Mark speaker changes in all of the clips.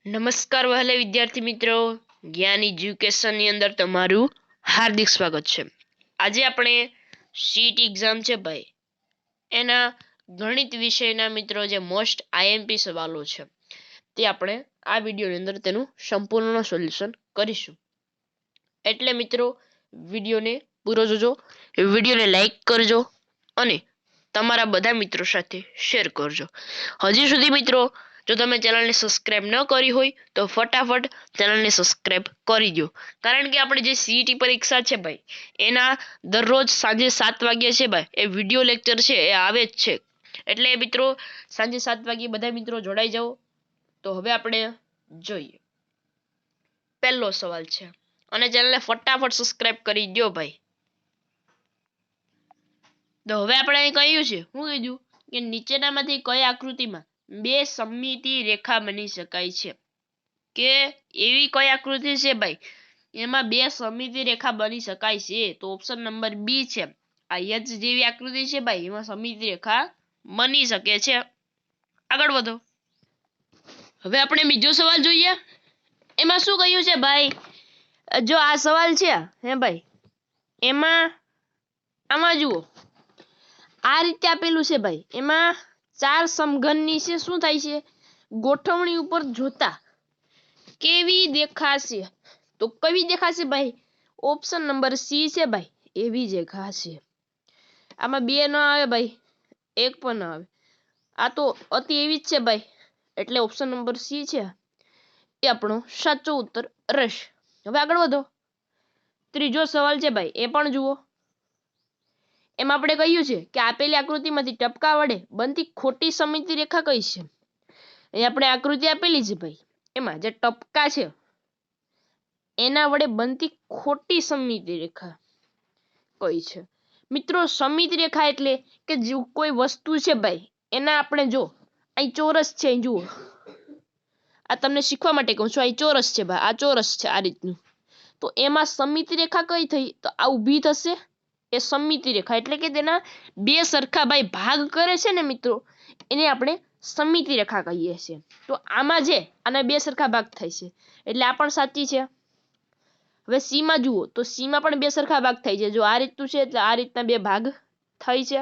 Speaker 1: નમસ્કાર વહાલા વિદ્યાર્થી મિત્રો, જ્ઞાન એજ્યુકેશનની અંદર તમારું હાર્દિક સ્વાગત છે. આજે આપણે સીટ એક્ઝામ છે ભાઈ, એના ગણિત વિષયના મિત્રો જે મોસ્ટ આઈએમપી સવાલો છે તે આપણે આ વિડીયોની અંદર તેનું સંપૂર્ણ સોલ્યુશન કરીશું. એટલે મિત્રો વિડીયોને પૂરો જોજો, વિડીયોને લાઈક કરજો અને તમારા બધા મિત્રો સાથે શેર કરજો. હજી સુધી મિત્રો જો તમે ચેનલને સબસ્ક્રાઇબ ન કરી હોય તો ફટાફટ ચેનલને સબસ્ક્રાઇબ કરી દો, કારણ કે આપણે જે સીઈટી પરીક્ષા છે ભાઈ એના દરરોજ સાંજે 7 વાગ્યે છે ભાઈ એ વિડીયો લેક્ચર છે એ આવે જ છે. એટલે મિત્રો સાંજે 7 વાગ્યે બધા મિત્રો જોડાઈ જાઓ. તો હવે આપણે જોઈએ પહેલો સવાલ છે અને ચેનલને ફટાફટ સબસ્ક્રાઇબ કરી દો ભાઈ. તો હવે આપણે અહીં કહ્યું છે, શું કીધું કે નીચેનામાંથી કઈ આકૃતિમાં બે સમમિતિ રેખા બની શકાય છે? કે એવી કઈ આકૃતિ છે ભાઈ એમાં બે સમમિતિ રેખા બની શકાય છે? તો ઓપ્શન નંબર બી છે. આ એચ જેવી આકૃતિ છે ભાઈ એમાં સમમિતિ રેખા બની શકે છે. આગળ વધો. હવે આપણે બીજો સવાલ જોઈએ. એમાં શું કહ્યું છે ભાઈ, જો આ સવાલ છે હે ભાઈ એમાં આમાં જુઓ આ રીતે આપેલું છે ભાઈ, એમાં ચાર સમઘનની છે શું થાય છે ગોઠવણી ઉપર જોતા કેવી દેખાશે? તો કેવી દેખાશે ભાઈ? ઓપ્શન નંબર સી છે ભાઈ, એવી જ દેખાશે. આમાં બે ન આવે ભાઈ, એક પણ ન આવે, આ તો અતિ એવી જ છે ભાઈ, એટલે ઓપ્શન નંબર સી છે એ આપણો સાચો ઉત્તર રહેશે. હવે આગળ વધો. ત્રીજો સવાલ છે ભાઈ એ પણ જુઓ. એમાં આપણે કહ્યું છે કે આપેલી આકૃતિમાંથી ટપકા વડે બનતી ખોટી સમમિતિ રેખા કઈ છે? અહીં આપણે આકૃતિ આપેલી છે ભાઈ, એમાં જે ટપકા છે એના વડે બનતી ખોટી સમમિતિ રેખા કઈ છે? મિત્રો સમમિતિ રેખા એટલે કે જો કોઈ વસ્તુ છે ભાઈ એના આપણે જો અહીં ચોરસ છે, અહીં જુઓ આ તમને શીખવા માટે કહું છું, અહીં ચોરસ છે ભાઈ, આ ચોરસ છે આ રીતનું, તો એમાં સમમિતિ રેખા કઈ થઈ? તો આ ઊભી થશે, એ સમમિતિ રેખા એટલે કે તેના બે સરખા ભાઈ ભાગ કરે છે ને મિત્રો એને આપણે સમમિતિ રેખા કહીએ છીએ. તો આમાં જે આના બે સરખા ભાગ થાય છે એટલે આ પણ સાચી છે. હવે સી માં જુઓ તો સી માં પણ બે સરખા ભાગ થાય છે, જો આ રીતનું છે એટલે આ રીતના બે ભાગ થાય છે.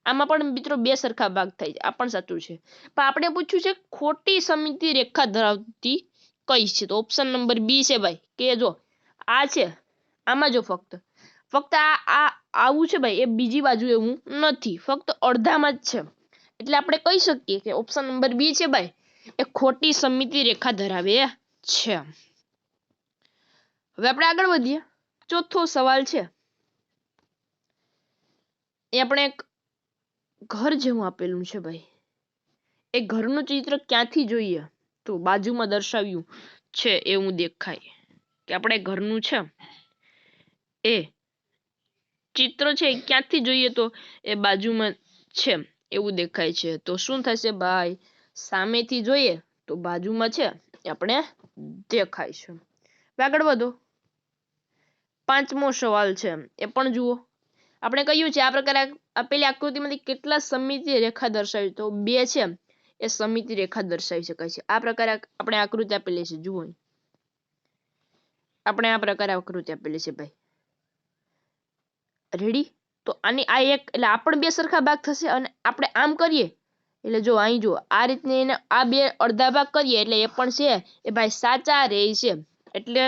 Speaker 1: આમાં પણ મિત્રો બે સરખા ભાગ થાય છે, આ પણ સાચું છે. પણ આપણે પૂછ્યું છે ખોટી સમમિતિ રેખા ધરાવતી કઈ છે? તો ઓપ્શન નંબર બી છે ભાઈ, કે જો આ છે આમાં જો ફક્ત આ આવું છે ભાઈ એ બીજી બાજુ એવું નથી, ફક્ત અડધામાં જ છે, એટલે આપણે કહી શકીએ કે ઓપ્શન નંબર બી છે ભાઈ એ ખોટી સમમિતિ રેખા ધરાવે છે. હવે આપણે આગળ વધીએ. ચોથો સવાલ છે એ આપણે એક ઘર જેવું આપેલું છે ભાઈ, એ ઘરનું ચિત્ર ક્યાંથી જોઈએ? તો બાજુમાં દર્શાવ્યું છે એવું દેખાય કે આપણે ઘરનું છે એ ચિત્ર છે ક્યાંથી જોઈએ? તો એ બાજુમાં છે એવું દેખાય છે. તો શું થશે ભાઈ? સામેથી જોઈએ તો બાજુમાં છે એ આપણે દેખાય છે. આગળ વધો. પાંચમો સવાલ છે એ પણ જુઓ. આપણે કહ્યું છે આ પ્રકારે આપેલી આકૃતિમાંથી કેટલા સમમિતિ રેખા દર્શાવી? તો બે છે એ સમમિતિ રેખા દર્શાવી શકાય છે. આ પ્રકારે આપણે આકૃતિ આપેલી છે, જુઓ આપણે આ પ્રકારે આકૃતિ આપેલી છે ભાઈ, રેડી? તો આની આ એક એટલે આ પણ બે સરખા ભાગ થશે અને આપણે આમ કરીએ એટલે જો અહીં જો આ રીતને એને આ બે અડધા ભાગ કરીએ એટલે એ પણ છે એ ભાઈ સાચા રહે છે, એટલે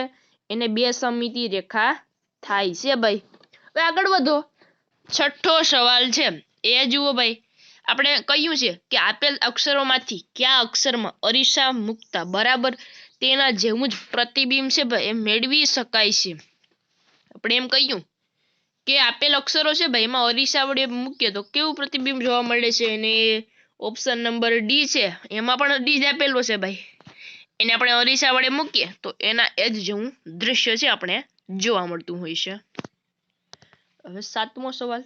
Speaker 1: એને બે સમમિતિ રેખા થાય છે ભાઈ. હવે આગળ વધો. છઠ્ઠો સવાલ છે એ જુઓ ભાઈ. આપણે કહ્યું છે કે આપેલ અક્ષરોમાંથી કયા અક્ષરમાં અરીસા મૂકતા બરાબર તેના જેવું જ પ્રતિબિંબ છે ભાઈ એ મેળવી શકાય છે. આપણે એમ કહ્યું કે આપેલ અક્ષરો છે ભાઈ એમાં અરીસા વડે મૂકીએ તો કેવું પ્રતિબિંબ જોવા મળે છે, અને ઓપ્શન નંબર ડી છે એમાં પણ ડી જ આપેલો છે ભાઈ, એને આપણે અરીસા વડે મૂકીએ તો એના એ જ જેવું દૃશ્ય છે આપણે જોવા મળતું હોય છે. હવે સાતમો સવાલ.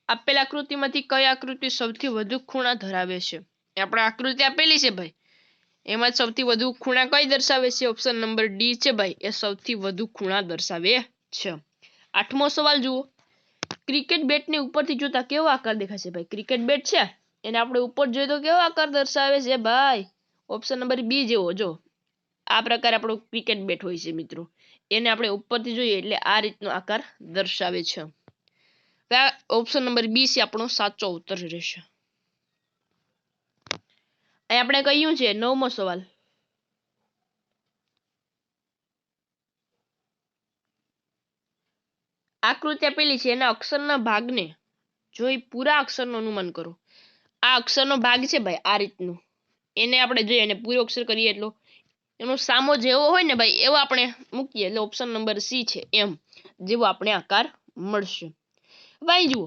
Speaker 1: આપેલ આકૃતિમાંથી કઈ આકૃતિ સૌથી વધુ ખૂણા ધરાવે છે? આપણે આકૃતિ આપેલી છે ભાઈ એમાં સૌથી વધુ ખૂણા કઈ દર્શાવે છે? ઓપ્શન નંબર ડી છે ભાઈ, એ સૌથી વધુ ખૂણા દર્શાવે છે. આઠમો સવાલ જુઓ. ક્રિકેટ બેટને ઉપરથી જોતા કેવો આકાર દેખાશે ભાઈ? ક્રિકેટ બેટ છે એને આપણે ઉપર જોઈએ તો કેવો આકાર દર્શાવે છે ભાઈ? ઓપ્શન નંબર બી જેવો જો આ પ્રકાર આપણો ક્રિકેટ બેટ હોય છે મિત્રો, એને આપણે ઉપરથી જોઈએ એટલે આ રીતનો આકાર દર્શાવે છે. ઓપ્શન નંબર બી છે આપણો સાચો ઉત્તર રહેશે. અહીં આપણે કહ્યું છે 9મો સવાલ, આકૃતિ આપેલી છે એના અક્ષરના ભાગને જોઈ પૂરા અક્ષરનું અનુમાન કરો. આ અક્ષરનો ભાગ છે ભાઈ આ રીતનું, એને આપણે જોઈએ અને પૂરો અક્ષર કરીએ એટલો એનો સામો જેવો હોય ને ભાઈ એવો આપણે મૂકીએ એટલે ઓપ્શન નંબર સી છે એમ જેવો આપણે આકાર મળશે. ભાઈ જુઓ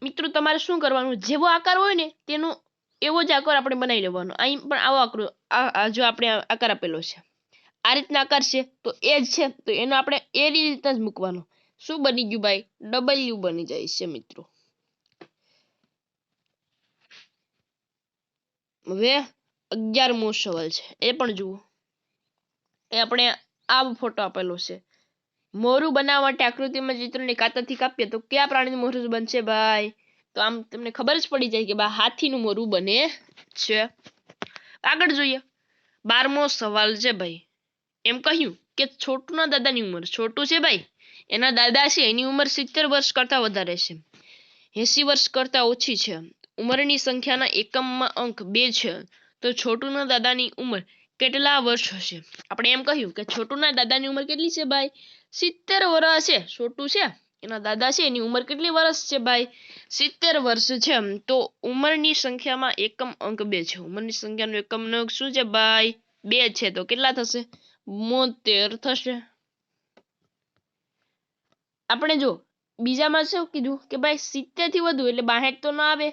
Speaker 1: મિત્રો તમારે શું કરવાનું, જેવો આકાર હોય ને તેનો એવો જ આકાર આપણે બનાવી લેવાનો. અહીં પણ આવો આકાર જો આપણે આકાર આપેલો છે આ રીતના આકાર છે તો એ જ છે તો એનો આપણે એ રીતના જ મૂકવાનો. શું બની ગયું ભાઈ, ડબલ્યુ બની જાય છે મિત્રો. હવે 11મો સવાલ છે એ પણ જુઓ, એ આપણે આ ફોટો આપેલો છે. મોરું બનાવવા માટે આકૃતિમાં ચિત્રને કાતરથી કાપીએ તો કયા પ્રાણીનું મોરું બનશે ભાઈ? તો આમ તમને ખબર જ પડી જાય કે બા હાથીનું મોરું બને છે. આગળ જોઈએ 12મો સવાલ છે ભાઈ, એમ કહ્યું કે છોટુના દાદાની ઉંમર, છોટું છે ભાઈ એના દાદા છે એની ઉંમર 70 વર્ષ કરતા વધારે છે, 80 વર્ષ કરતા ઓછી છે. ઉંમરની સંખ્યાના એકમમાં અંક 2 છે તો છોટુના દાદાની ઉંમર કેટલા વર્ષ હશે? આપણે એમ કહ્યું કે છોટુના દાદાની ઉંમર કેટલી છે ભાઈ? 70 વર્ષ છે. છોટું છે એના દાદા છે એની ઉંમર કેટલી વર્ષ છે ભાઈ? 70 વર્ષ છે. તો ઉંમરની સંખ્યામાં એકમ અંક 2 છે. ઉંમરની સંખ્યાનો એકમ અંક શું છે ભાઈ? 2 છે. તો કેટલા થશે? 72 થશે. આપણે જો બીજામાં શું કીધું કે ભાઈ 70 થી વધુ એટલે 62 તો ના આવે,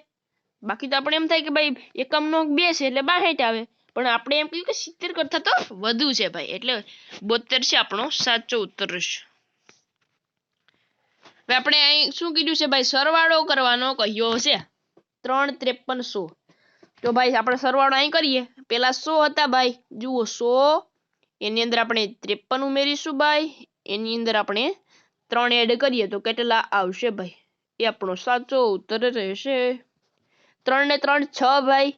Speaker 1: બાકી તો આપણે એમ થાય કે ભાઈ એકમનો અંક 2 છે એટલે 62 આવે, પણ આપણે એમ કહ્યું કે 70 કરતા તો વધુ છે ભાઈ એટલે 72 છે આપણો સાચો ઉત્તર રહેશે. હવે આપણે અહીં શું કીધું છે ભાઈ, સરવાળો કરવાનો કહ્યો છે 3, 53, 100. તો ભાઈ આપણે સરવાળો અહીં કરીએ, પેલા 100 હતા ભાઈ, જુઓ 100 એની અંદર આપણે 53 ઉમેરીશું ભાઈ, એની અંદર આપણે 3 એડ કરીએ તો કેટલા આવશે ભાઈ? એ આપણો સાચો ઉત્તર રહેશે. 3 ને 3 6 ભાઈ,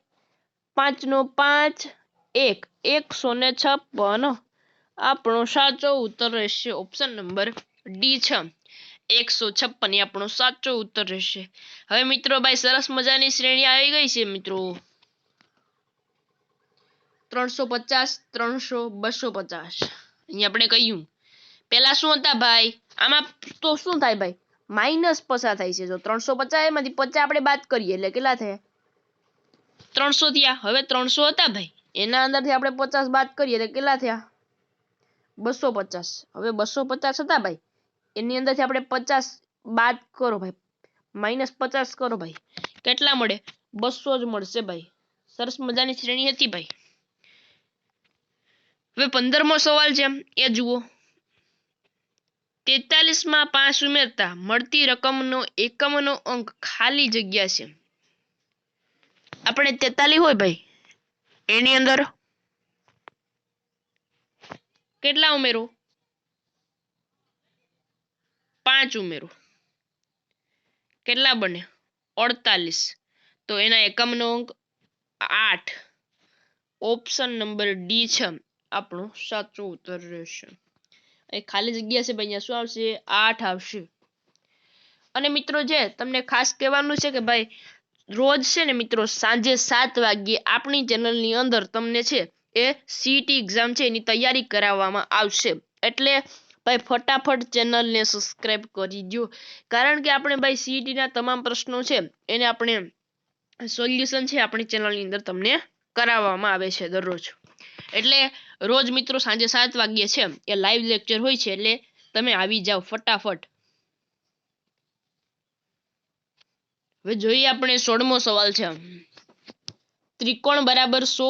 Speaker 1: 5 નો 5 1 156 આપણો સાચો ઉત્તર રહેશે. ઓપ્શન નંબર ડી છે 156 એ આપણો સાચો ઉત્તર રહેશે. હવે મિત્રો ભાઈ સરસ મજાની શ્રેણી આવી ગઈ છે મિત્રો, 350 300 250. અહીં આપણે કહ્યું પેલા શું હતા ભાઈ, આમાં તો શું થાય ભાઈ માઇનસ પસાર થાય છે. જો 350 માંથી 50 આપણે બાદ કરીએ એટલે કેટલા થયા? 300 થયા. હવે 300 હતા ભાઈ એના અંદરથી આપણે 50 બાદ કરીએ એટલે કેટલા થયા? 250. હવે 250 હતા ભાઈ એની અંદરથી આપણે 50 બાદ કરો ભાઈ, -50 કરો ભાઈ, કેટલા મળે? 200 જ મળશે ભાઈ. સરસ મજાની શ્રેણી હતી ભાઈ. હવે 15મો સવાલ છે એ જુઓ, 43 માં 5 ઉમેરતા મળતી રકમનો એકમનો અંક ખાલી જગ્યા છે. આપણે 43 હોય ભાઈ એની અંદર કેટલા ઉમેરો? 5 ઉમેરો, કેટલા બને? 48. તો એના એકમનો અંક 8. ઓપ્શન નંબર ડી છે આપણો સાચો ઉત્તર રહેશે. એ ખાલી જગ્યા છે ભાઈ, અહીંયા શું આવશે? 8 આવશે. અને મિત્રો જે તમને ખાસ કહેવાનું છે કે ભાઈ રોજ છે ને મિત્રો સાંજે 7 વાગ્યે આપણી ચેનલની અંદર તમને છે એ સીટી એક્ઝામ છે એની તૈયારી કરાવવામાં આવશે. એટલે ભાઈ ફટાફટ ચેનલને સબસ્ક્રાઇબ કરી દો, કારણ કે આપણે ભાઈ સીટીના તમામ પ્રશ્નો છે એને આપણે સોલ્યુશન છે આપણી ચેનલની અંદર તમને કરાવવામાં આવે છે દરરોજ. એટલે રોજ મિત્રો સાંજે 7 વાગ્યે છે એ લાઈવ લેક્ચર હોય છે, એટલે તમે આવી જાઓ ફટાફટ. હવે જોઈએ આપણે 16મો સવાલ છે, ત્રિકોણ બરાબર 100,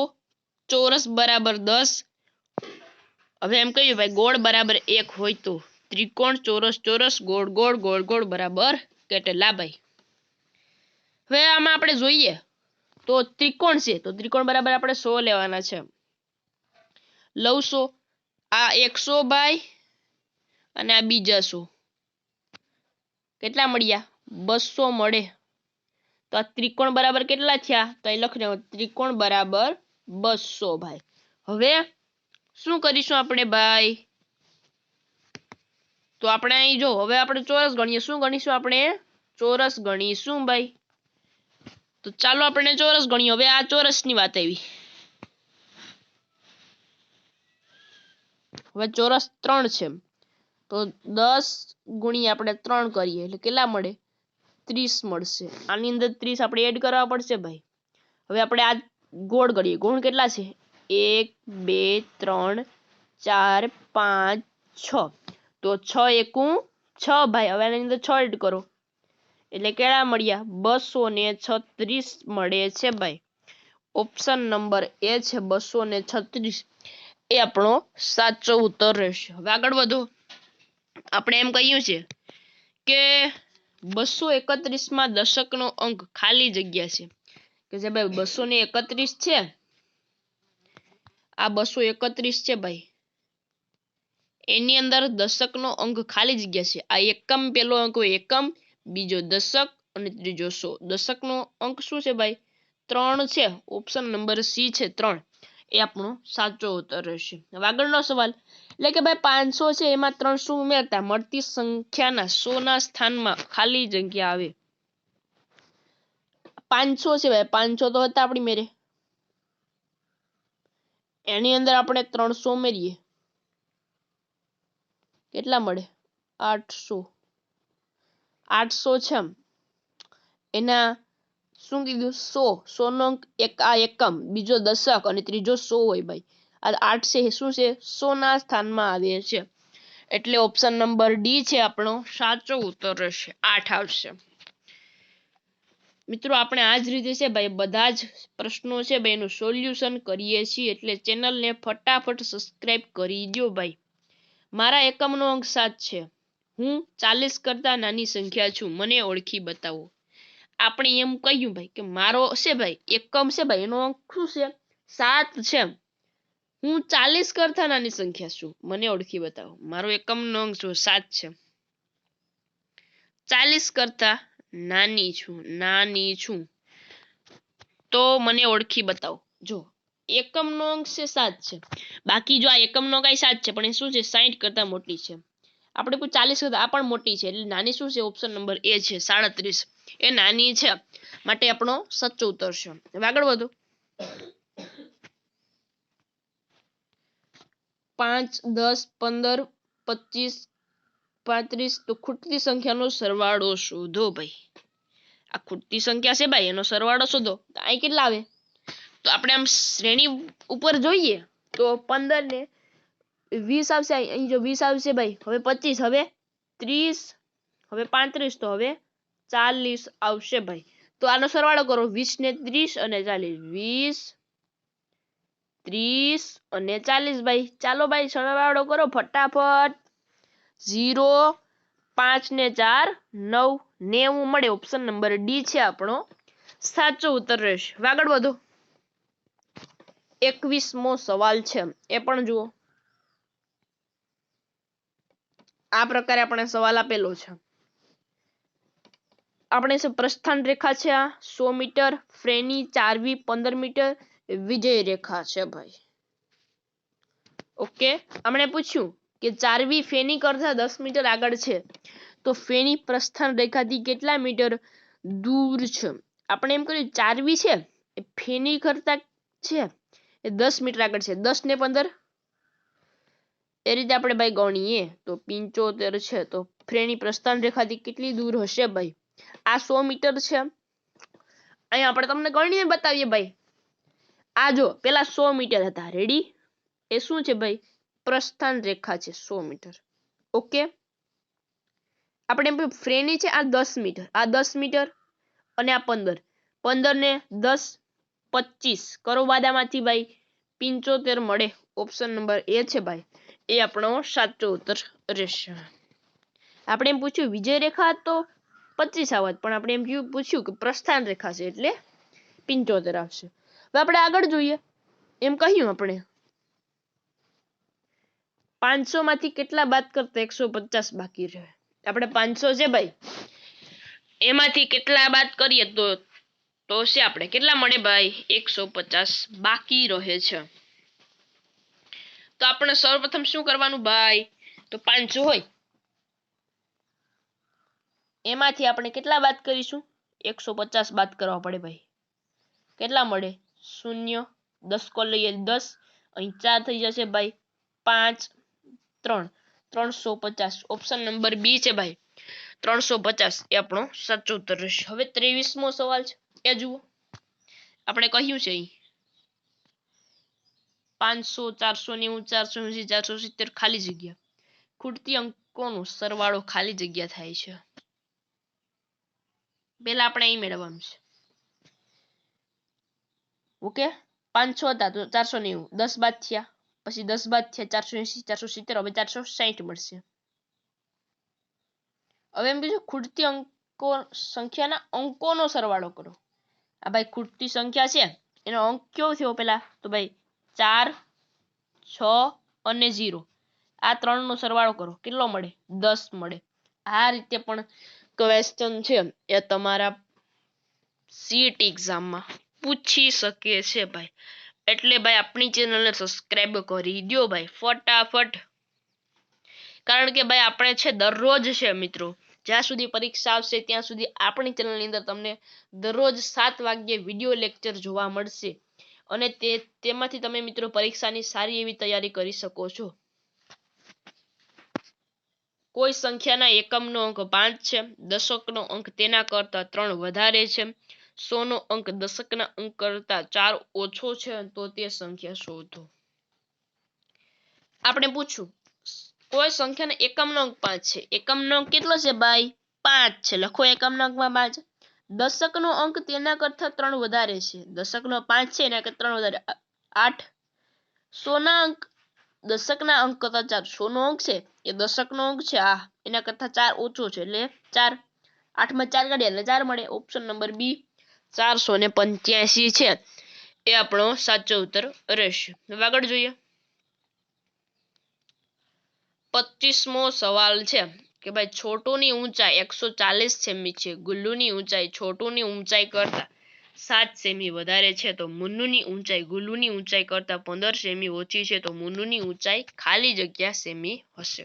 Speaker 1: ચોરસ બરાબર 10. હવે એમ કહ્યું ભાઈ ગોળ બરાબર 1 હોય તો ત્રિકોણ, ચોરસ ચોરસ, ગોળ ગોળ, ગોળ ગોળ બરાબર કેટલા ભાઈ? હવે આમાં આપણે જોઈએ તો ત્રિકોણ છે તો ત્રિકોણ બરાબર આપણે 100 લેવાના છે. લવ 100, આ 100 ભાઈ અને આ બીજા 100, કેટલા મળ્યા? 200 મળે. તો આ ત્રિકોણ બરાબર કેટલા થયા? તો અહીં લખી દો ત્રિકોણ બરાબર 200 ભાઈ। હવે શું કરીશું આપણે ભાઈ, તો આપણે અહીં જો હવે આપણે ચોરસ ગણીએ, શું ગણીશું આપણે, ચોરસ ગણીશું ભાઈ। તો ચાલો આપણે ચોરસ ગણીએ। હવે આ ચોરસની વાત આવી, હવે ચોરસ 3 છે, તો 10 ગુણ્યા આપણે 3 કરીએ એટલે કેટલા મળે, 30 મળશે। આની અંદર 30 આપણે એડ કરવા પડશે ભાઈ। હવે આપણે આ ગોળ કરીએ, ગોળ કેટલા છે, 1 2 3 4 5 6, તો 6 એકું 6 ભાઈ। હવે આની અંદર 6 એડ કરો એટલે કેટલા મળ્યા, 236 મળે છે ભાઈ। ઓપ્શન નંબર એ છે 236, એ આપણો સાચો ઉત્તર રહેશે। હવે આગળ વધો, આપણે એમ કહ્યું છે કે 231 માં દશકનો અંક ખાલી જગ્યા છે, કે જે ભાઈ 231 છે, આ 231 છે ભાઈ, એની અંદર દશકનો અંક ખાલી જગ્યા છે। આ એકમ, પેલો અંક હોય એકમ, બીજો દશક અને ત્રીજો 100। દશકનો અંક શું છે ભાઈ, 3 છે। ઓપ્શન નંબર સી છે 3, એ આપણો સાચો ઉત્તર રહેશે। હવે આગળનો સવાલ, એટલે કે ભાઈ 500 છે, એમાં 300 ઉમેરતા મળતી સંખ્યાના 100 ના સ્થાનમાં ખાલી જગ્યા આવે। 500 છે ભાઈ, 500 તો હતા આપણી મેરે, એની અંદર આપણે 300 ઉમેરીએ કેટલા મળે, 800। 800 છે એના શું કીધું, 100 નો અંક, એક આ એકમ, બીજો દશક અને ત્રીજો 100 હોય ભાઈ। આ 8 છે શું છે, 100 ના સ્થાનમાં આવે છે, એટલે ઓપ્શન નંબર ડી છે આપણો સાચો ઉત્તર રહેશે, 8 આવશે। મિત્રો આપણે આ જ રીતે છે ભાઈ બધા જ પ્રશ્નો છે ભાઈ એનું સોલ્યુશન કરીએ છીએ, એટલે ચેનલને ફટાફટ સબસ્ક્રાઇબ કરી દો ભાઈ। મારા એકમનો અંક 7 છે, હું 40 કરતા નાની સંખ્યા છું, મને ઓળખી બતાવો। આપણે એમ કહ્યું ભાઈ કે મારો છે ભાઈ એકમ છે ભાઈ, એનો અંક શું છે, 7 છે, હું 40 કરતા નાની સંખ્યા છું, મને ઓળખી બતાવો। મારો એકમનો અંક જો 7 છે, 40 કરતા નાની છું, તો મને ઓળખી બતાવો। જો એકમનો અંક છે 7 છે, બાકી જો આ એકમનો કઈ 7 છે, પણ એ શું છે 60 કરતા મોટી છે, આપણે કોઈ 40 કરતા આ પણ મોટી છે, એટલે નાની શું છે, ઓપ્શન નંબર એ છે 37, એ નાની છે, માટે આપણો સાચો ઉત્તર છે। હવે આગળ વધો, 5 10 15 25 35, તો ખૂટતી સંખ્યાનો સરવાળો શોધો ભાઈ। આ ખૂટતી સંખ્યા છે ભાઈ, એનો સરવાળો શોધો, તો અહીં કેટલા આવે, તો આપણે આમ શ્રેણી ઉપર જોઈએ તો 15 ને 20 આવશે, અહીં જો 20 આવશે ભાઈ, હવે 25, હવે 30, હવે 35, તો હવે 40 આવશે ભાઈ। તો આનો સરવાળો કરો, 20 ને 30 અને 40, 20 30 અને 40 ભાઈ। ચાલો ભાઈ સરવાળો કરો ફટાફટ, 0 5 ને 4 9 90 મળે, ઓપ્શન નંબર ડી છે આપણો સાચો ઉત્તર રહેશે। આગળ વધો, 21મો સવાલ છે, એ પણ જુઓ। આ પ્રકારે આપણે સવાલ આપેલો છે, આપણે પ્રસ્થાન રેખા છે આ 100 મીટર, ફ્રેની ચારવી 15 મીટર, વિજય રેખા છે ભાઈ। ઓકે, આપણે પૂછ્યું કે ચારવી ફેની કરતા 10 મીટર આગળ છે, તો ફેની પ્રસ્થાન રેખાથી કેટલા મીટર દૂર છે। આપણે એમ કર્યું ચારવી છે એ ફેની કરતા છે એ 10 મીટર આગળ છે, 10 ને 15 એ રીતે આપણે ભાઈ ગણીએ તો 75 છે, તો ફ્રેની પ્રસ્થાન રેખાથી કેટલી દૂર હશે ભાઈ, આ 100 મીટર છે। અહીં આપણે તમને ગણીને બતાવીએ ભાઈ, આ જો પેલા 100 મીટર હતા, રેડી, એ શું છે ભાઈ, પ્રસ્થાન રેખા છે 100 મીટર। ઓકે, આપણે ફ્રેની છે આ 10 મીટર, આ 10 મીટર અને આ 15, 15 ને 10 25 કરો બાદામાંથી ભાઈ, 75 મળે, ઓપ્શન નંબર એ છે ભાઈ, એ આપણો સાચો ઉત્તર રહેશે। આપણે એમ પૂછ્યું વિજય રેખા તો 25 આવત, પણ આપણે એમ પૂછ્યું કે પ્રસ્થાન રેખા છે એટલે 75 આવશે। હવે આપણે આગળ જોઈએ, એમ કહ્યું આપણે 500 માંથી કેટલા બાદ કરતા 150 બાકી રહે, આપણે 500 છે ભાઈ, એમાંથી કેટલા બાદ કરીએ તો તો છે આપણે કેટલા મળે ભાઈ 150 બાકી રહે છે. તો આપણે સૌપ્રથમ શું કરવાનું ભાઈ, તો 500 હોય એમાંથી આપણે કેટલા બાદ કરીશું, 150 બાદ કરવા પડે ભાઈ. કેટલા મળે 0, 10 કો લઈએ 10, અહીં 4 થઈ જશે ભાઈ, 5, 3, 350. ઓપ્શન નંબર બી છે ભાઈ 350 એ આપણો સાચો ઉત્તર રહેશે. હવે 23મો સવાલ છે એ જુઓ. આપણે કહ્યું છે અહીં 500, 490, 480, 470 ખાલી જગ્યા. ખૂટતી અંકોનો સરવાળો ખાલી જગ્યા થાય છે. પેલા આપણે અહીં મેળવવાનું છે. ઓકે, 500 હતા તો 490, 10 બાદ થયા, પછી 10 બાદ થયા 480, 470, હવે 460 મળશે. હવે એમ કીધું ખૂટતી અંકો સંખ્યાના અંકોનો સરવાળો કરો. આ ભાઈ ખૂટતી સંખ્યા છે એનો અંક કયો થયો પેલા, તો ભાઈ 4, 6 અને 0. આ ત્રણનો સરવાળો કરો, કેટલો મળે 10 મળે. આ રીતે પણ ક્વેશ્ચન છે એ તમારા સીટ એક્ઝામમાં પૂછી શકે છે ભાઈ. એટલે ભાઈ આપણી ચેનલને સબસ્ક્રાઇબ કરી દો ભાઈ ફટાફટ. કારણ કે ભાઈ આપણે છે દરરોજ છે મિત્રો, જ્યાં સુધી પરીક્ષા આવશે ત્યાં સુધી આપણી ચેનલની અંદર તમને દરરોજ 7 વાગ્યે વિડીયો લેક્ચર જોવા મળશે. અને તેમાંથી તમે મિત્રો પરીક્ષાની સારી એવી તૈયારી કરી શકો છો. કોઈ સંખ્યાના એકમનો અંક 5 છે, દશકનો અંક તેના કરતા 3 વધારે છે, 100નો અંક દશકના અંક કરતા 4 ઓછો છે, તો તે સંખ્યા શોધો. આપણે પૂછું કોઈ સંખ્યાનો એકમનો અંક 5 છે, એકમનો અંક કેટલો છે ભાઈ 5 છે, લખો એકમના અંકમાં 5. દશકનો અંક તેના કરતા 3 વધારે છે, દશકનો 5 છે એના કરતા 3 વધારે 8. 100ના અંક દશકના અંક કરતા 4, 100નો અંક છે એ દશકનો અંક છે, આ એના કરતા 4 ઓછો છે એટલે 4. 8 માં 4 કાઢીએ એટલે 4 મળે. ઓપ્શન નંબર બી 485 છે એ આપણો સાચો ઉત્તર રહેશે. હવે આગળ જોઈએ 25મો સવાલ છે કે ભાઈ છોટુની ઊંચાઈ 140 સેમી છે, ગુલ્લુની ઊંચાઈ છોટુની ઊંચાઈ કરતા 7 સેમી વધારે છે, તો મુન્નુની ઊંચાઈ ગુલ્લુની ઊંચાઈ કરતા 15 સેમી ઓછી છે, તો મુન્નુની ઊંચાઈ ખાલી જગ્યા સેમી હશે.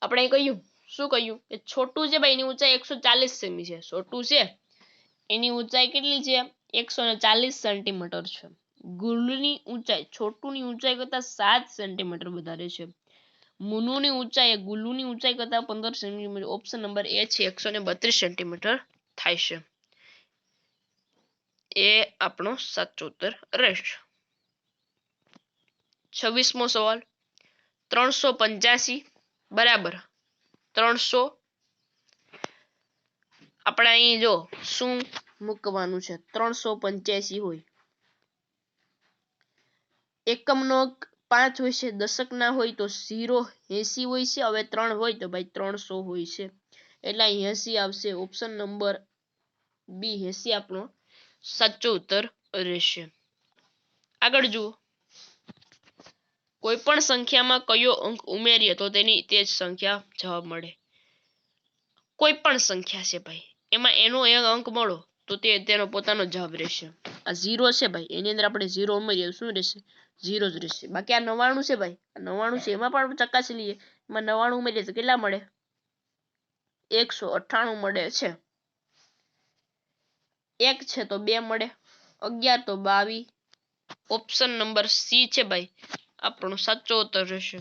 Speaker 1: આપણે કહ્યું શું કહ્યું કે છોટું છે ભાઈ એની ઊંચાઈ 140 સેમી છે, છોટું છે એની ઊંચાઈ કેટલી છે 140 સેન્ટીમીટર છે. ગુલ્લુની ઊંચાઈ છોટુની ઊંચાઈ કરતા 7 સેન્ટીમીટર વધારે છે. મુન્નુની ઊંચાઈ ગુલ્લુની ઊંચાઈ કરતા 15 સેન્ટીમીટર. ઓપ્શન નંબર એ છે 132 સેન્ટીમીટર થાય છે. એ આપણો સાચો ઉત્તર રહેશે. 26મો સવાલ 385 બરાબર 300. આપણે અહીં જો શું મૂકવાનું છે, 385 હોય, એકમનો 5 હોય છે, દશકના હોય તો 0 80 હોય છે, હવે 3 હોય તો ભાઈ 300 હોય છે એટલે 80 આવશે. ઓપ્શન નંબર બી 80 આપણો સાચો ઉત્તર રહેશે. આગળ જુઓ કોઈ પણ સંખ્યામાં કયો અંક ઉમેરીએ તો તેની તે જ સંખ્યા જવાબ મળે. કોઈ પણ સંખ્યા છે ભાઈ એમાં એનો એક અંક મળો તો તેનો પોતાનો જવાબ રહેશે. આ 0 છે ભાઈ એની અંદર આપણે 0 ઉમેરીએ શું રહેશે 0 જ રહેશે. બાકી આ 99 છે ભાઈ 99 છે એમાં પણ આપણે ચકાસી લઈએ, એમાં 99 ઉમેરીએ તો કેટલા મળે 198 મળે છે. 1 છે તો 2 મળે, 11 તો 22. ઓપ્શન નંબર સી છે ભાઈ આપણો સાચો ઉત્તર રહેશે.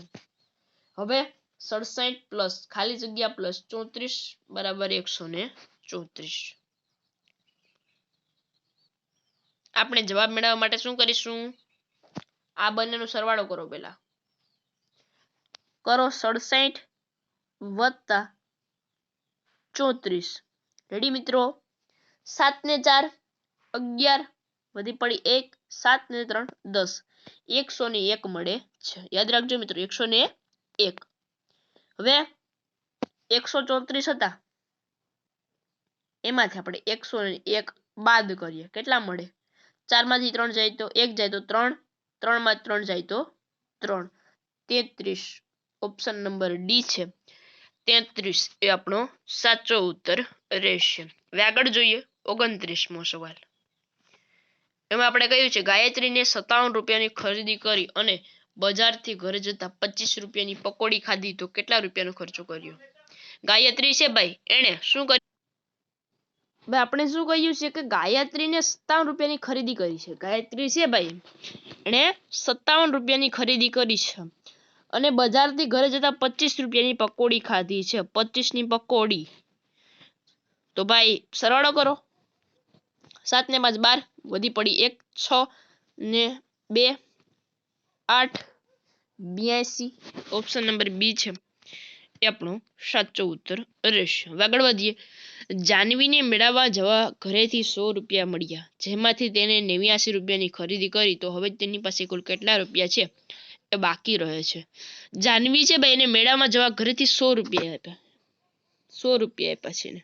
Speaker 1: હવે 67 પ્લસ ખાલી જગ્યા પ્લસ 34 બરાબર 134. આપણે જવાબ મેળવવા માટે શું કરીશું, આ બંનેનો સરવાળો કરો. પેલા કરો 67 વત્તા 34. રેડી મિત્રો, 7 ને 4 11 વધી પડી 1, 7 ને 3 10, 101 મળે છે. યાદ રાખજો મિત્રો 101. હવે 134 હતા એમાંથી આપણે 101 બાદ કરીએ કેટલા મળે, 4 માંથી 3 જાય તો 1 જાય તો 3, 3 માં 3 જાય તો 3, 33. ઓપ્શન નંબર ડી છે 33 એ આપણો સાચો ઉત્તર રહેશે. હવે આગળ જોઈએ 29મો સવાલ. એમાં આપણે કહ્યું છે ગાયત્રીને 57 રૂપિયાની ખરીદી કરી અને બજારથી ઘરે જતા 25 રૂપિયાની પકોડી ખાધી તો કેટલા રૂપિયાનો ખર્ચો કર્યો? ગાયત્રી છે ભાઈ, એને શું કર્યું? ભાઈ આપણે શું કહ્યું છે કે ગાયત્રીને 57 રૂપિયાની ખરીદી કરી છે. ગાયત્રી છે ભાઈ, એણે 57 રૂપિયાની ખરીદી કરી છે અને બજારથી ઘરે જતા 25 રૂપિયાની પકોડી ખાધી છે. 25 ની પકોડી. તો ભાઈ સરવાળો કરો. 7 ને 5 12, વધી પડી 1, 6 ને 2 8, 82. ઓપ્શન નંબર બી છે એ આપણો સાચો ઉત્તર રહેશે. આગળ વધીએ. જાનવીને મેળવવા જવા ઘરેથી 100 રૂપિયા મળ્યા, જેમાંથી તેને 89 રૂપિયાની ખરીદી કરી તો હવે તેની પાસે કુલ કેટલા રૂપિયા છે એ બાકી રહે છે? જાનવી છે ભાઈ, એને મેળામાં જવા ઘરેથી 100 રૂપિયા આપ્યા. 100 રૂપિયા આપ્યા છે એને,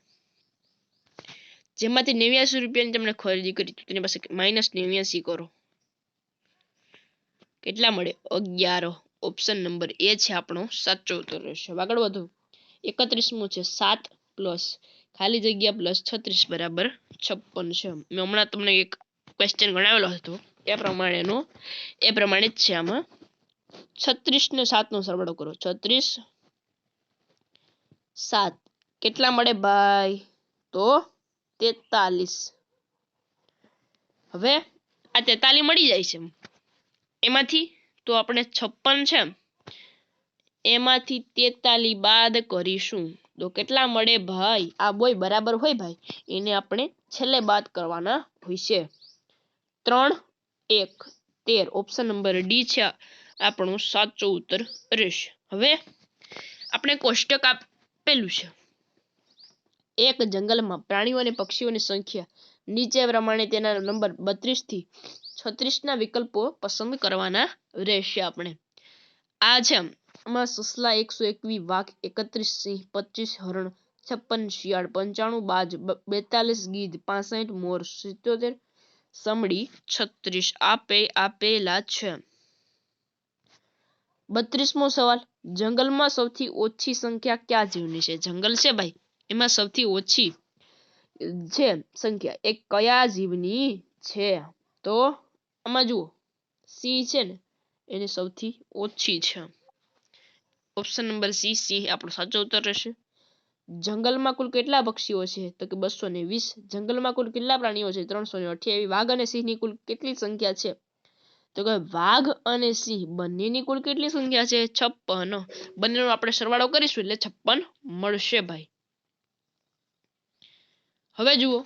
Speaker 1: જેમાંથી 89 રૂપિયાની તમને ખરીદી કરી તો તેની પાસે -89 કરો. કેટલા મળે? 11. ઓપ્શન નંબર એ છે આપણો સાચો ઉત્તર રહેશે. આગળ વધો. 31મો છે 7 પ્લસ ખાલી જગ્યા પ્લસ 36 બરાબર 56 છે. મેં હમણાં તમને એક ક્વેશ્ચન ગણાવેલો હતો એ પ્રમાણે જ છે. આમાં 36 ને 7 નો સરવાળો કરો. 36 7 કેટલા મળે ભાઈ? તો 43. હવે આ 43 મળી જાય છે, એમાંથી તો આપણે 56 છે એમાંથી 43 બાદ કરીશું તો કેટલા મળે ભાઈ? આ બોય બરાબર હોય ભાઈ, એને આપણે છેલ્લે બાદ કરવાના હોય છે. 3 1 13. ઓપ્શન નંબર ડી છે આપણો સાચો ઉત્તર રહેશે. હવે આપણે કોષ્ટક આપેલું છે. એક જંગલમાં પ્રાણીઓ અને પક્ષીઓની સંખ્યા નીચે પ્રમાણે તેના નંબર 32 થી 36 ના વિકલ્પો પસંદ કરવાના રહેશે. આપણે આ છે આમાં સસલા 121, વાઘ 31, સિંહ 25, હરણ 56, શિયાળ 95, બાજ 42, ગીધ 65, મોર 77, સમડી 36 આપેલા છે. 32મો સવાલ. જંગલમાં સૌથી ઓછી સંખ્યા કયા જીવની છે? જંગલ છે ભાઈ, એમાં સૌથી ઓછી છે સંખ્યા એ કયા જીવની છે? તો આમાં જુઓ, સિંહ છે ને એની સૌથી ઓછી છે. ઓપ્શન નંબર સી, સિંહ આપણો સાચો ઉત્તર રહેશે. જંગલમાં કુલ કેટલા પક્ષીઓ છે? તો કે 220. જંગલમાં કુલ કેટલા પ્રાણીઓ છે? 328. વાઘ અને સિંહની કુલ કેટલી સંખ્યા છે? તો કે વાઘ અને સિંહ બંનેની કુલ કેટલી સંખ્યા છે? 56. બંનેનો આપણે સરવાળો કરીશું એટલે 56 મળશે ભાઈ. હવે જુઓ,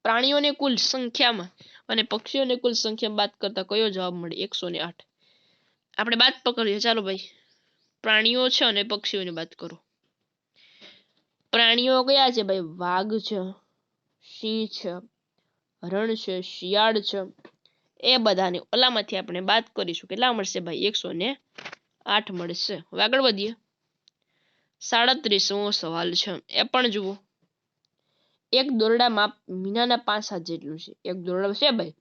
Speaker 1: પ્રાણીઓની કુલ સંખ્યામાં અને પક્ષીઓની કુલ સંખ્યા બાદ કરતા કયો જવાબ મળે? 108. આપણે બાદ પકડીએ. ચાલો ભાઈ, પ્રાણીઓ છે અને પક્ષીઓની વાત કરો. પ્રાણીઓ કયા છે ભાઈ? વાઘ છે, સિંહ છે, હરણ છે, શિયાળ છે. એ બધાને ઓલામાંથી આપણે બાદ કરીશું. કેટલા મળશે ભાઈ? 108 મળશે. હવે આગળ વધીએ. 37મો સવાલ છે એ પણ જુઓ. એક દોરડા માપ મીનાના 5 હાથ જેટલું છે. એક દોરડા છે ભાઈ,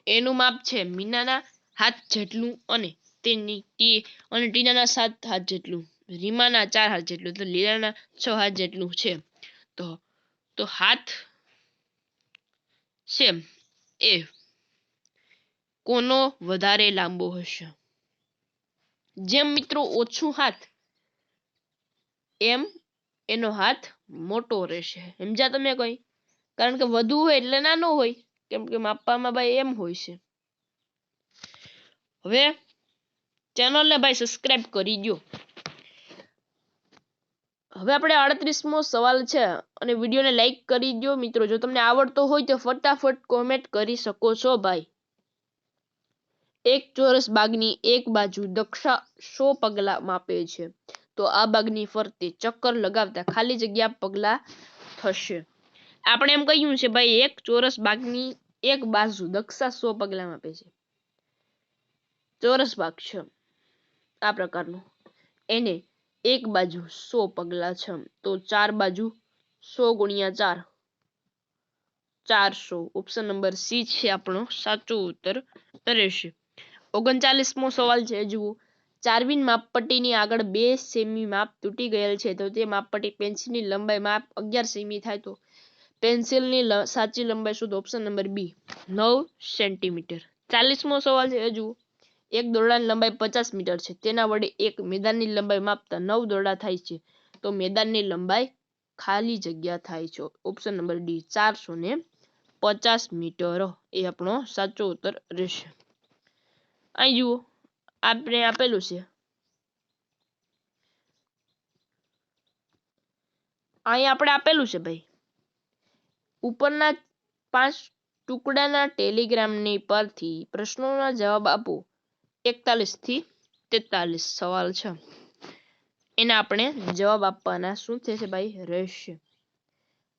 Speaker 1: એનું માપ છે મીનાના હાથ જેટલું અને ટીનાના 7 હાથ જેટલું, રીમાના 4 હાથ જેટલું, તો લીલાના 6 હાથ જેટલું છે. તો હાથ છે એ કોનો વધારે લાંબો હશે? જેમ મિત્રો ઓછું હાથ એમ એનો હાથ મોટો રહેશે. સમજ્યા તમે કઈ? કારણ કે વધુ હોય એટલે નાનો હોય, કેમ કે માપવામાં ભાઈ એમ હોય છે. હવે ચેનલને ભાઈ સબસ્ક્રાઇબ કરી દો. હવે આપણે 38મો સવાલ છે અને વિડીયોને લાઈક કરી દો મિત્રો. જો તમને આવડતો હોય તો ફટાફટ કોમેન્ટ કરી શકો છો ભાઈ. એક ચોરસ બાગની એક બાજુ દક્ષા 100 પગલા માપે છે, તો આ બાગની ફરતે ચક્કર લગાવતા ખાલી જગ્યા પગલા થશે. આપણે એમ કહ્યું છે ભાઈ, એક ચોરસ બાગની એક બાજુ દક્ષા 100 પગલા માપે છે. ચોરસ બાગ છે આ પ્રકારનું, એને એક બાજુ 100 પગલા છે, તો 4 બાજુ 100 ગુણ્યા 4 400. ઓપ્શન નંબર સી છે આપણો સાચો ઉત્તર રહેશે. 39મો સવાલ છે જુઓ. ચાર્વિન માપપટ્ટીની આગળ 2 સેમી માપ તૂટી ગયેલ છે, તો તે માપપટ્ટી પેન્સિલની લંબાઈ માપ 11 સેમી થાય તો પેન્સિલની સાચી લંબાઈ શોધો. Option number B 9 centimetre. 40મો સવાલ છે. જુઓ, એક દોરડાની લંબાઈ 50 મીટર છે. તેના વડે એક મેદાનની લંબાઈ માપતા 9 દોરડા થાય છે. તો મેદાનની લંબાઈ ખાલી જગ્યા થાય છે. ઓપ્શન નંબર ડી 450 મીટર એ આપણો સાચો ઉત્તર રહેશે. અહીં જુઓ, આપણે આપેલું છે, અહીં આપણે આપેલું છે ભાઈ, ઉપરના 5 ટુકડાના ટેલિગ્રામની પરથી પ્રશ્નોના જવાબ આપો. 41 થી 43 સવાલ છે. એના આપણે જવાબ આપવાના શું થશે ભાઈ? રહેશે.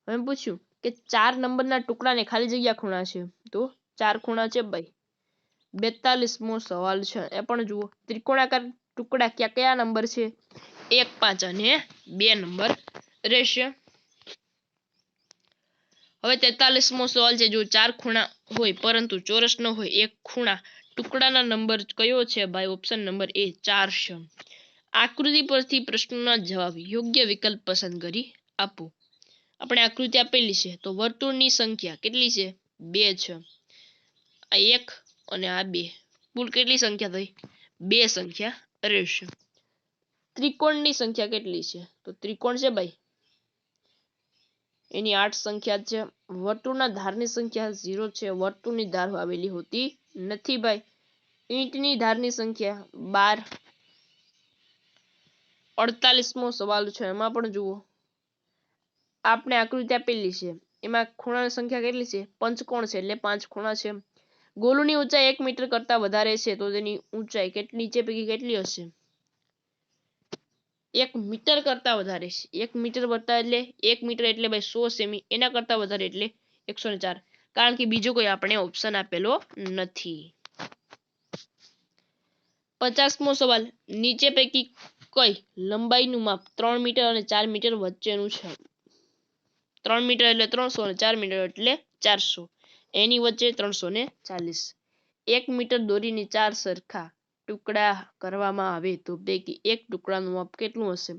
Speaker 1: હવે પૂછ્યું કે 4 નંબરના ટુકડાને ખાલી જગ્યા ખૂણા છે. તો 4 ખૂણા છે ભાઈ. 42મો સવાલ છે. એ પણ જુઓ, ત્રિકોણાકાર ટુકડા કયા કયા નંબર છે? 1, 5 અને 2 નંબર રહેશે. હવે 43મો સવાલ છે. જો 4 ખૂણા હોય પરંતુ ચોરસ ન હોય, એક ખૂણા ટુકડાના નંબર કયો છે ભાઈ? ઓપ્શન નંબર એ 4 છે. આકૃતિ પરથી પ્રશ્નોના જવાબ યોગ્ય વિકલ્પ પસંદ કરી આપો. આપણે આકૃતિ આપેલી છે, તો વર્તુળની સંખ્યા કેટલી છે? 2 છે. આ 1 અને આ 2, કુલ કેટલી સંખ્યા થઈ? 2 સંખ્યા રહેશે. ત્રિકોણની સંખ્યા કેટલી છે? તો ત્રિકોણ છે ભાઈ, એની 8 સંખ્યા છે. વર્તુળના ધારની સંખ્યા 0 છે. વર્તુળની ધાર આવેલી હોતી નથી ભાઈ. ઈંટની ધારની સંખ્યા 12. 48મો સવાલ છે. એમાં પણ જુઓ, આપણે આકૃતિ આપેલી છે, એમાં ખૂણાની સંખ્યા કેટલી છે? પંચકોણ છે એટલે 5 ખૂણા છે. ગોળની ઊંચાઈ 1 મીટર કરતા વધારે છે, તો તેની ઊંચાઈ નીચે પૈકી કેટલી હશે? 1 મીટર કરતા વધારે છે. 1 મીટર કરતા એટલે 1 મીટર એટલે ભાઈ 100 સેમી. એના કરતા વધારે એટલે 104. કારણ કે બીજો કોઈ આપણે ઓપ્શન આપેલો નથી. 50મો સવાલ, નીચે પૈકી કઈ લંબાઈનું માપ 3 મીટર અને 4 મીટર વચ્ચેનું છે? 3 મીટર એટલે 300 અને 4 મીટર એટલે 400. એની વચ્ચે 340. 1 મીટર દોરીની 4 સરખા ટુકડા કરવામાં આવે તો પૈકી એક ટુકડાનું માપ કેટલું હશે?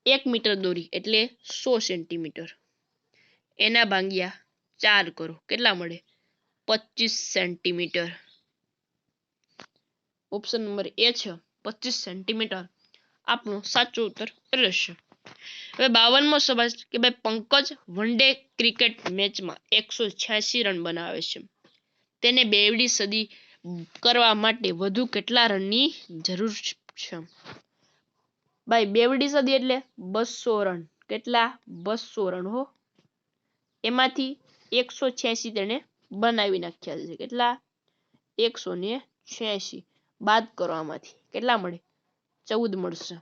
Speaker 1: 1 મીટર દોરી એટલે 100 સેન્ટીમીટર. એના ભાગ્યા 4 કરો, કેટલા મળે? 25 સેન્ટીમીટર. ઓપ્શન નંબર એ છે 25 સેન્ટીમીટર આપણો સાચો ઉત્તર રહેશે. હવે 52મો સવાલ કે ભાઈ, પંકજ વન ડે ક્રિકેટ મેચમાં 186 રન બનાવે છે. તેને બેવડી સદી કરવા માટે વધુ કેટલા રનની જરૂર છે? ભાઈ બેવડી સદી એટલે 200 રન. કેટલા? 200 રન હો. એમાંથી 186 તેને બનાવી નાખ્યા છે. કેટલા? 186 બાદ કરવામાંથી કેટલા મળે? 14 મળશે.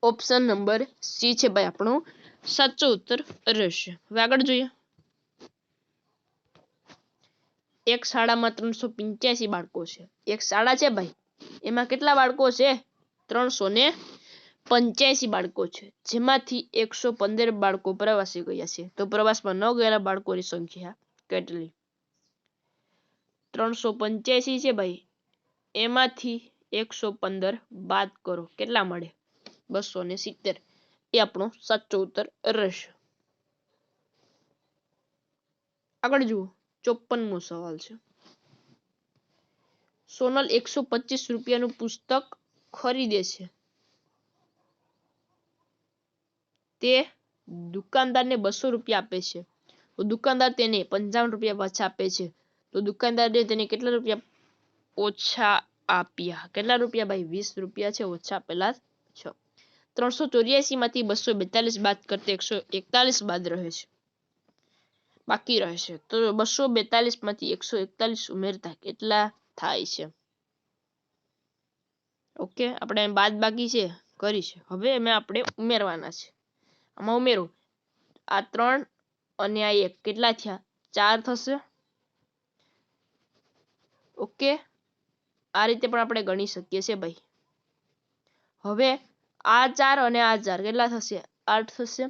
Speaker 1: ઓપ્શન નંબર સી છે ભાઈ આપણો સાચો ઉત્તર રહેશે. હવે આગળ જોઈએ. એક શાળામાં 385 બાળકો છે. એક શાળા છે ભાઈ, એમાં કેટલા બાળકો છે? 385 બાળકો છે, જેમાંથી 115 બાળકો પ્રવાસી ગયા છે. તો પ્રવાસમાં ન ગયેલા બાળકોની સંખ્યા કેટલી? 385 છે ભાઈ, એમાંથી 115 બાદ કરો, કેટલા મળે? 270. એ આપણો સાચો ઉત્તર રહેશે. આગળ જુઓ, 54મો સવાલ છે. સોનલ 125 રૂપિયાનું પુસ્તક ખરીદે છે. તે દુકાનદારને 200 રૂપિયા આપે છે. તો દુકાનદાર તેને 55 રૂપિયા પાછા આપે છે. તો દુકાનદારને તેને કેટલા રૂપિયા ઓછા આપ્યા? કેટલા રૂપિયા ભાઈ? 20 રૂપિયા છે ઓછા આપેલા છે. 384 માંથી 242 બાદ કરતા 141 બાદ રહે છે, બાકી રહેશે. તો 242 માંથી 141 ઉમેરતા કેટલા થાય છે? ઓકે, આપણે બાદ બાકી છે કરી છે. હવે એમાં આપણે ઉમેરવાના છે. આમાં ઉમેરો, આ 3 અને આ 1 કેટલા થયા? 4 થશે. ઓકે, આ રીતે પણ આપણે ગણી શકીએ છીએ ભાઈ. હવે આ 4 અને આ 4 કેટલા થશે? 8 થશે.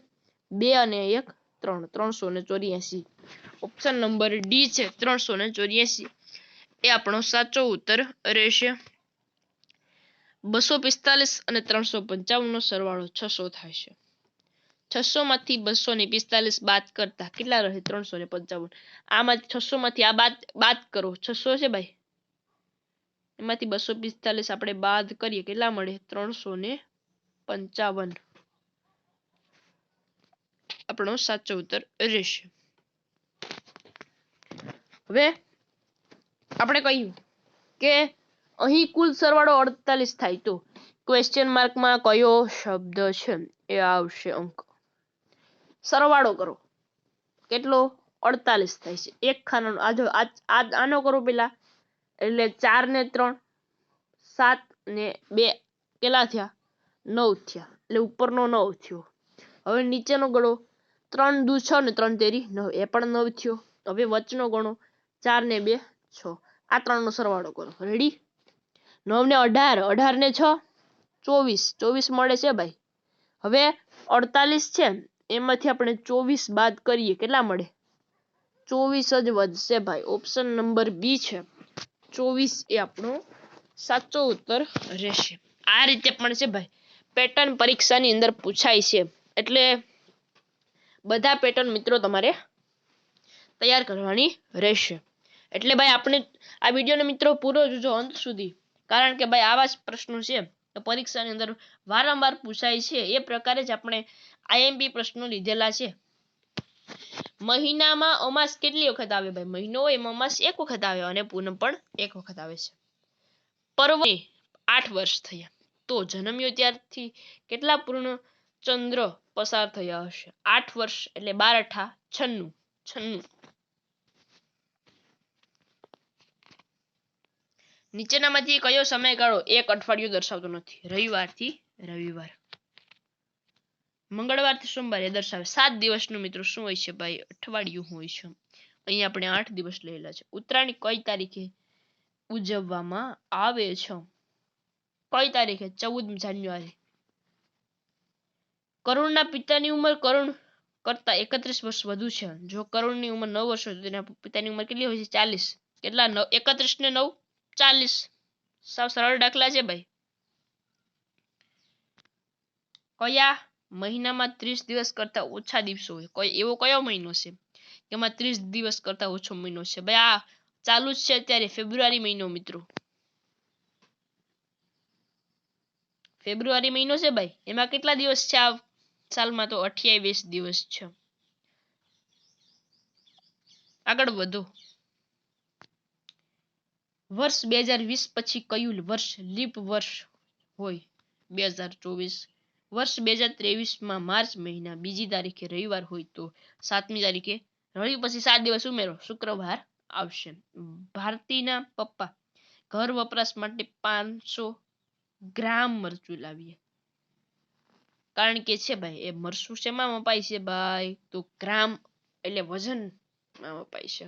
Speaker 1: 2 અને 1 3, 384. ઓપ્શન નંબર ડી છે 384 એ આપણો સાચો ઉત્તર રહેશે. 245 અને 355 નો સરવાળો 600 થાય છે. 600 માંથી 245 બાદ કરતા કેટલા રહે? 355. આમાંથી 600 માંથી આ બાદ કરો. 600 છે ભાઈ, એમાંથી 245 આપણે બાદ કરીએ, કેટલા મળે? 355 આપણો સાચો ઉત્તર રહેશે. હવે આપણે કહ્યું કે અહીં કુલ સરવાળો 48 થાય તો ક્વેશ્ચન માર્કમાં કયો શબ્દ છે એ આવશે અંક. સરવાળો કરો કેટલો? 48 થાય છે. એક ખાનાનો આનો કરો પેલા, એટલે 4 ને 3 7 ને 2 કેટલા થયા? 9 થયા, એટલે ઉપરનો 9 થયો. હવે નીચેનો ગણો, 3 દુ 6 ને 3 તેરી 9, એ પણ 9 થયો. હવે વચનો ગણો, 4 ને 2 6, આ ત્રણનો સરવાળો કરો. રેડી? 9 ને 18, 18 ને 6 24, 24 મળે છે ભાઈ. હવે 48 છે, એમાંથી આપણે 24 બાદ કરીએ, કેટલા મળે? 24 જ વધશે ભાઈ. ઓપ્શન નંબર બી છે 24 એ આપણો સાચો ઉત્તર રહેશે. આ રીતે પણ છે ભાઈ પેટર્ન પરીક્ષાની અંદર પૂછાય છે, એટલે બધા પેટર્ન મિત્રો તમારે તૈયાર કરવાની રહેશે. એટલે ભાઈ આપણે આ વિડીયોને મિત્રો પૂરો જોજો અંત સુધી, કારણ કે ભાઈ આવા જ પ્રશ્નો છે પરીક્ષાની અંદર વારંવાર પૂછાય છે. એ પ્રકારે જ આપણે આઈએમપી પ્રશ્નો લીધેલા છે. મહિનામાં અમાસ કેટલી વખત આવે ભાઈ? મહિનો હોય એમાં અમાસ એક વખત આવે અને પૂનમ પણ એક વખત આવે છે. પર્વ 8 વર્ષ થયા તો જન્મ્યો ત્યારથી કેટલા પૂર્ણ ચંદ્ર પસાર થયા હશે? 8 વર્ષ એટલે 12 × 96. નીચેનામાંથી કયો સમયગાળો એક અઠવાડિયું દર્શાવતો નથી? રવિવારથી રવિવાર, મંગળવારથી સોમવાર એ દર્શાવે. 7 દિવસનું મિત્રો શું હોય છે ભાઈ? અઠવાડિયું હોય છે. અહીં આપણે 8 દિવસ લેલા છે. ઉત્તરાયણ કઈ તારીખે ઉજવવામાં આવે છે? કઈ તારીખે? 14 જાન્યુઆરી. કરુણના પિતાની ઉંમર કરુણ કરતા 31 વર્ષ વધુ છે. જો કરુણની ઉંમર 9 વર્ષ હોય તો તેના પિતાની ઉંમર કેટલી હોય છે? 40. કેટલા? 31 ને 9 40. સાવ સરળ દાખલા છે ભાઈ. કયા મહિનામાં 30 દિવસ કરતા ઓછા દિવસો હોય? કોઈ એવો કયો મહિનો છે એમાં 30 દિવસ કરતા ઓછો મહિનો છે? ભાઈ આ ચાલુ જ છે અત્યારે, ફેબ્રુઆરી મહિનો મિત્રો. ફેબ્રુઆરી મહિનો છે ભાઈ, એમાં કેટલા દિવસ છે આ સાલમાં? તો 28 દિવસ છે. આગળ વધો. વર્ષ 2020 પછી કયું વર્ષ લીપ વર્ષ હોય? 2024. વર્ષ 2023 માં માર્ચ મહિના બીજી તારીખે રવિવાર હોય તો 7મી તારીખે રવિ પછી 7 દિવસ ઉમેરો, શુક્રવાર આવશે. ભારતીના પપ્પા ઘર વપરાશ માટે 500 ગ્રામ મરચું લાવીએ. કારણ કે છે ભાઈ એ મરચું શેમાં મપાય છે ભાઈ? તો ગ્રામ એટલે વજન માં મપાય છે.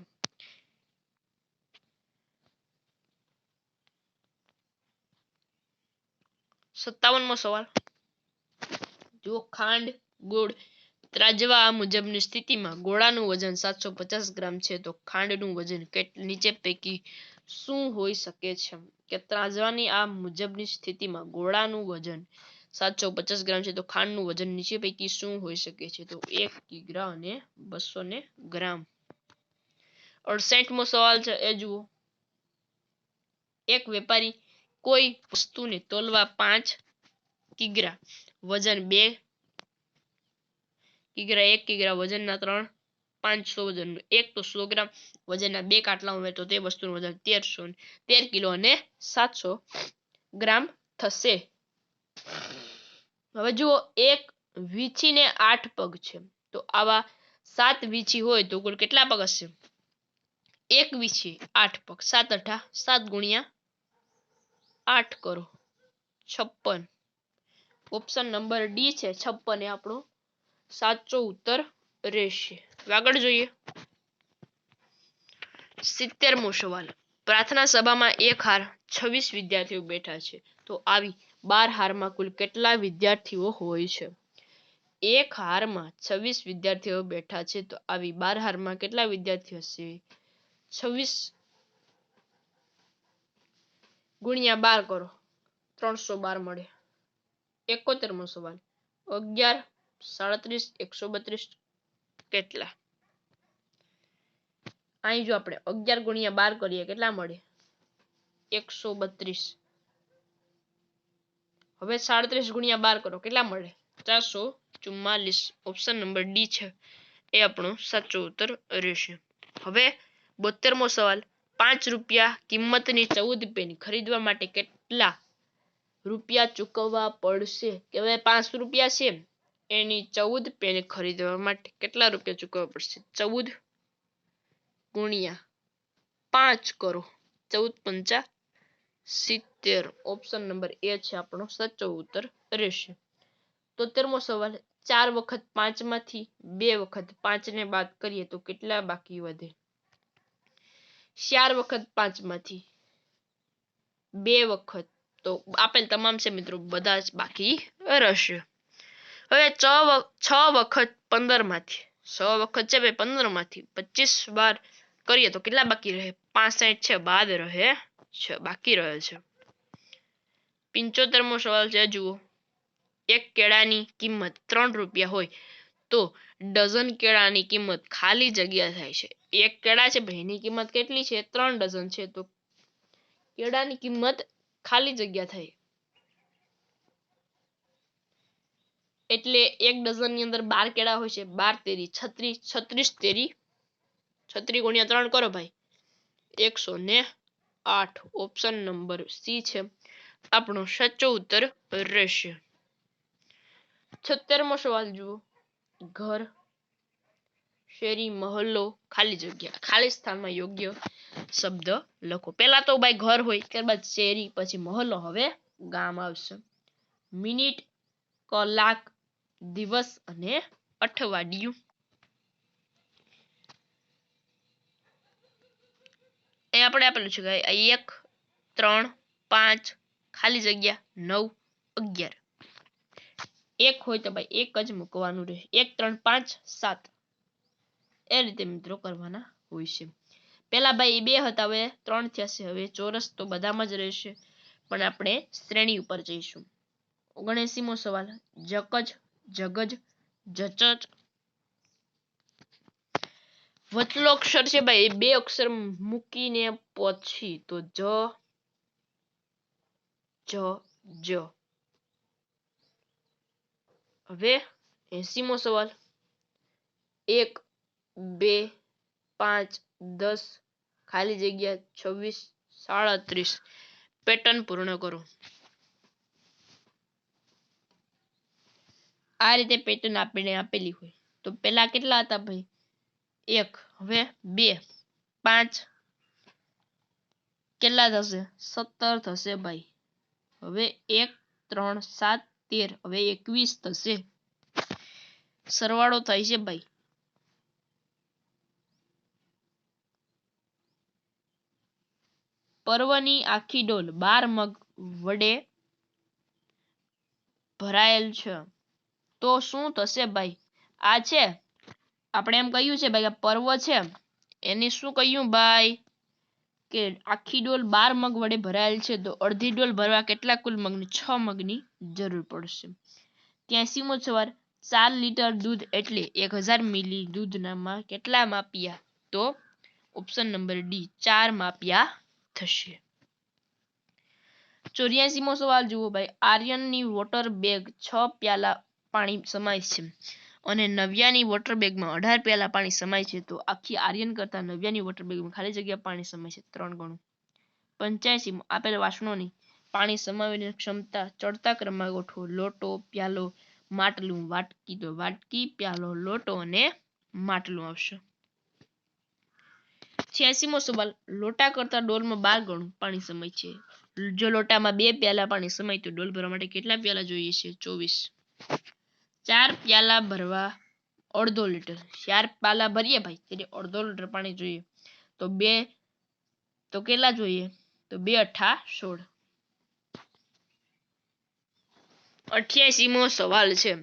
Speaker 1: સત્તાવનમો સવાલ. જો ખાંડ ગોળ ત્રાજવા મુજબની સ્થિતિમાં ગોળાનું વજન 750 ગ્રામ છે તો ખાંડનું વજન નીચે પૈકી શું હોઈ શકે છે? કે ત્રાજવાની આ મુજબની સ્થિતિમાં ગોળાનું વજન 750 ગ્રામ છે તો ખાંડનું વજન નીચે પૈકી શું હોઈ શકે છે? તો 1 કિગ્રા અને 200 ગ્રામ. 68મો સવાલ છે એ જુઓ. એક વેપારી કોઈ વસ્તુને તોલવા 5 કિગ્રા વજન 2 કિગ્રા 1 કિગ્રા વજનના 3 500 વજનનું 1 તો 100 ગ્રામ વજનના 2 કાટલા ઉમેરે તો તે વસ્તુનું વજન 13 કિલો અને 700 ગ્રામ થશે. હવે જુઓ, એક વીંછીને 8 પગ છે તો આવા 7 વીંછી હોય તો કુલ કેટલા પગ હશે? એક વીંછી 8 પગ, 7 × 7 × 8 કરો, 56. ઓપ્શન નંબર ડી છે 56 એ આપણો સાચો ઉત્તર રહેશે. આગળ જોઈએ. 70મો સવાલ. પ્રાર્થના સભામાં એક હાર 26 વિદ્યાર્થીઓ બેઠા છે તો આવી 12 હારમાં કુલ કેટલા વિદ્યાર્થીઓ હોય છે? એક હારમાં 26 વિદ્યાર્થીઓ બેઠા છે તો આવી 12 હારમાં કેટલા વિદ્યાર્થીઓ હશે? 26 ગુણ્યા 12 કરો, 312 મળે. 71મો સવાલ. 11 37 132 કેટલા? અહીં જો આપણે 11 ગુણ્યા 12 કરીએ કેટલા મળે? 132. હવે 37 ગુણ્યા 12 કરો કેટલા મળે? 444. ઓપ્શન નંબર ડી છે એ આપણો સાચો ઉત્તર રહેશે. હવે 72મો સવાલ, 5 રૂપિયા કિંમતની 14 પેન ખરીદવા માટે કેટલા રૂપિયા ચૂકવવા પડશે? કે હવે 5 રૂપિયા છે એની 14 પેન ખરીદવા માટે કેટલા રૂપિયા ચૂકવવા પડશે? 14 ગુણ્યા 5 કરો, 14 × 5 = 70. ઓપ્શન નંબર એ છે આપણો સાચો ઉત્તર રહેશે. 73મો સવાલ, 4 વખત 5 માંથી 2 વખત 5 ને બાદ કરીએ તો કેટલા બાકી વધે? 4 વખત 5 માંથી 2 વખત તો આપેલ તમામ છે મિત્રો બધા જ બાકી રહેશે. હવે 6 વખત 15 માંથી 6 વખત છે ભાઈ 15 માંથી 25 વાર કરીએ તો કેટલા બાકી રહે? 65 છે બાદ રહે છે, બાકી રહે છે. 75મો સવાલ છે જુઓ, એક કેળાની કિંમત 3 રૂપિયા હોય તો ડઝન કેળાની કિંમત ખાલી જગ્યા થાય છે. એક કેળા છે ભાઈ એની કિંમત કેટલી છે? 3 ડઝન છે તો કેળાની કિંમત ખાલી જગ્યા થાય એટલે એક ડઝન ની અંદર 12 કેળા હોય છે. 12 તેરી 36, 36 તેરી 36 ગુણ્યા 3 કરો ભાઈ 108. ઓપ્શન નંબર સી છે આપણો સાચો ઉત્તર રહેશે. 76મો સવાલ જુઓ, ઘર, શેરી, મહોલ્લો, ખાલી જગ્યા. ખાલી સ્થાનમાં યોગ્ય શબ્દ લખો. પહેલા તો ભાઈ ઘર હોય, ત્યારબાદ શેરી, પછી મહોલ્લો, હવે ગામ આવશે. મિનિટ, કલાક, દિવસ અને અઠવાડિયું. એ આપણે આપેલું છે કે 1, 3, 5 ખાલી જગ્યા 9, 11. એક હોય તો ભાઈ એક જ મૂકવાનું રહે. 1, 3, 5, 7 એ રીતે મિત્રો કરવાના હોય છે. પેલા ભાઈ 2 હતા, હવે 3 થયા છે. હવે ચોરસ તો બધામાં જ રહેશે પણ આપણે શ્રેણી ઉપર જઈશું. 79મો સવાલ, જકજ, જગજ, જચચ. વચલો અક્ષર છે ભાઈ 2 અક્ષર મૂકીને પછી તો જ, જ. હવે 80મો સવાલ, 1, 2, 5, 10 ખાલી જગ્યા 26, 37. પેટર્ન પૂર્ણ કરો. આ રીતે પેટર્ન આપણે આપેલી હોય તો પેલા કેટલા હતા ભાઈ? 1, હવે 2, 5 કેટલા થશે? 17 થશે ભાઈ. હવે 1, 3, 7, 13 હવે 21 થશે. સરવાળો થાય છે ભાઈ. પર્વની આખી ડોલ 12 મગ વડે ભરાયેલ છે તો શું થશે ભાઈ? આ છે આપણે એમ કહ્યું છે ભાઈ પર્વ છે એની શું કહ્યું ભાઈ કે આખી ડોલ 12 મગ વડે ભરાયેલ છે તો અડધી ડોલ ભરવા કેટલા કુલ મગની? 6 મગની જરૂર પડશે. 83મો સવાલ, 4 લીટર દૂધ એટલે 1000 મિલી દૂધનામાં કેટલા માપિયા? તો ઓપ્શન નંબર ડી 4 માપિયા થશે. 84મો સવાલ જુઓ ભાઈ, આર્યનની વોટર બેગ 6 પ્યાલા પાણી સમાય છે અને નવ્યાની વોટર બેગમાં 18 પ્યાલા પાણી સમાય છે તો આખી આર્યન કરતા નવ્યાની વોટર બેગમાં ખાલી જગ્યા પાણી સમાય છે 3 ગણું. 85મો આપેલ વાસણોની પાણી સમાવવાની ક્ષમતા ચડતા ક્રમમાં ગોઠવો. લોટો, પ્યાલો, માટલું, વાટકી. તો વાટકી, પ્યાલો, લોટો અને માટલું આવશે. 86મો સવાલ, લોટા કરતા ડોલમાં 12 ગણું પાણી સમાય છે. જો લોટામાં 2 પ્યાલા પાણી સમાય તો ડોલ ભરવા માટે કેટલા પ્યાલા જોઈએ છે? 24. 4 પ્યાલા ભરવા અડધો લીટર. 4 પ્યાલા ભરીએ ભાઈ એટલે અડધો લીટર પાણી જોઈએ તો 2 તો કેટલા જોઈએ? તો 2 અઠ્ઠા 16. 88મો સવાલ છે,